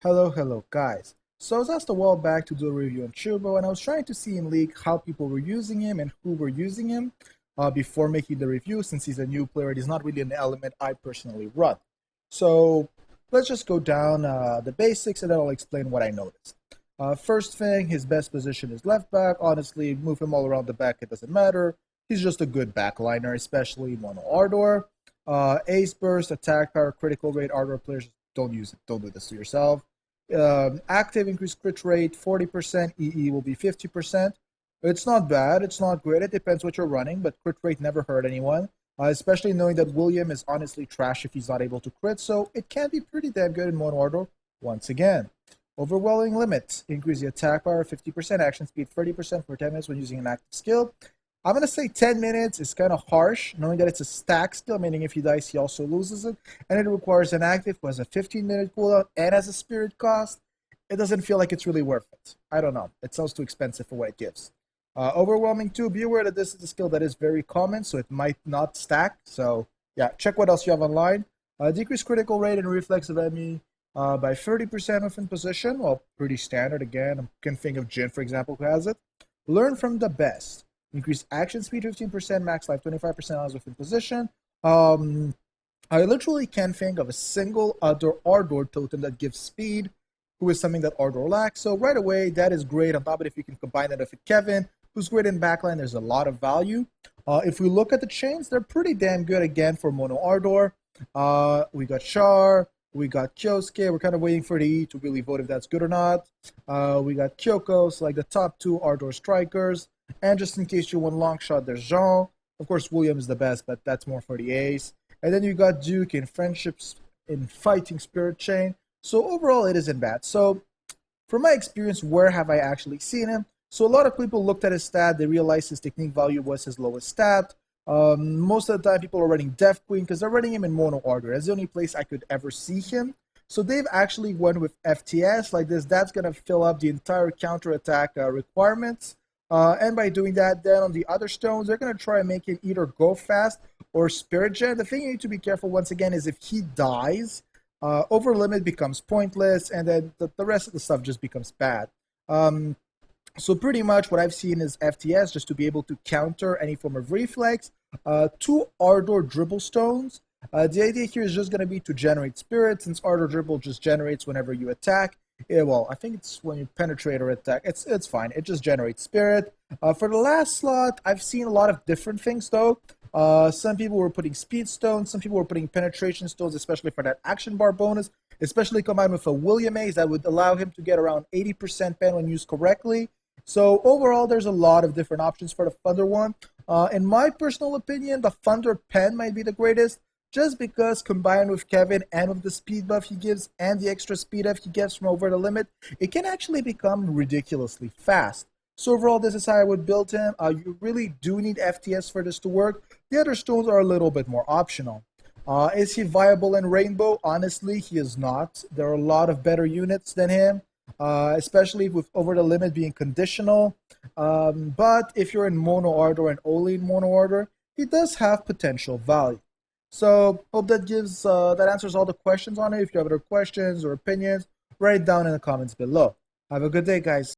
Hello guys. So I was asked a while back to do a review on Chundo, and I was trying to see in League how people were using him and who were using him before making the review. Since he's a new player, it is not really an element I personally run. So let's just go down the basics and then I'll explain what I noticed. First thing, his best position is left back. Honestly, move him all around the back, it doesn't matter. He's just a good backliner, especially mono Ardor. Ace burst, attack power, critical rate. Ardor players don't use it. Don't do this to yourself. Active increased crit rate 40%, EE will be 50%. It's not bad, it's not great, it depends what you're running, but crit rate never hurt anyone, especially knowing that William is honestly trash if he's not able to crit, so it can be pretty damn good in mono Ardor once again. Overwhelming limits, increase the attack power 50%, action speed 30% for 10 minutes when using an active skill. I'm going to say 10 minutes is kind of harsh, knowing that it's a stack skill, meaning if he dies, he also loses it. And it requires an active who has a 15-minute cooldown and has a spirit cost. It doesn't feel like it's really worth it. I don't know. It sounds too expensive for what it gives. Overwhelming 2, be aware that this is a skill that is very common, so it might not stack. So, yeah, check what else you have online. Decrease critical rate and reflex of enemy by 30% within position. Well, pretty standard. Again, I can think of Jin, for example, who has it. Learn from the best. Increase action speed 15%, max life 25% as within position. I literally can't think of a single other Ardor totem that gives speed, who is something that Ardor lacks. So right away, that is great. On top of it, if you can combine that with Kevin, who's great in backline, there's a lot of value. If we look at the chains, they're pretty damn good again for mono Ardor. We got Char, we got Kyosuke. We're kind of waiting for the E to really vote if that's good or not. We got Kyoko, so like the top 2 Ardor strikers. And just in case you want long shot, there's Jean. Of course, William is the best, but that's more for the ace. And then you got Duke in friendships, in fighting spirit chain. So overall, it isn't bad. So from my experience, where have I actually seen him? So a lot of people looked at his stat. They realized his technique value was his lowest stat. Most of the time, people are running Death Queen because they're running him in mono Ardor. That's the only place I could ever see him. So they've actually went with FTS like this. That's going to fill up the entire counterattack requirements. And by doing that, then on the other stones, they're going to try and make it either go fast or spirit gen. The thing you need to be careful once again is if he dies, over limit becomes pointless, and then the rest of the stuff just becomes bad. So pretty much what I've seen is FTS just to be able to counter any form of reflex. 2 Ardor dribble stones. The idea here is just going to be to generate spirit, since Ardor dribble just generates whenever you attack. Yeah, well, I think it's when you penetrate or attack. It's fine. It just generates spirit. For the last slot, I've seen a lot of different things, though. Some people were putting speed stones. Some people were putting penetration stones, especially for that action bar bonus, especially combined with a William Ace that would allow him to get around 80% pen when used correctly. So overall, there's a lot of different options for the Thunder one. In my personal opinion, the Thunder pen might be the greatest, just because combined with Kevin and with the speed buff he gives and the extra speed buff he gets from over the limit, it can actually become ridiculously fast. So overall, this is how I would build him. You really do need FTS for this to work. The other stones are a little bit more optional. Is he viable in Rainbow? Honestly, he is not. There are a lot of better units than him, especially with over the limit being conditional. But if you're in mono Ardor and only in mono Ardor, he does have potential value. So, hope that that answers all the questions on it. If you have other questions or opinions, write it down in the comments below. Have a good day, guys.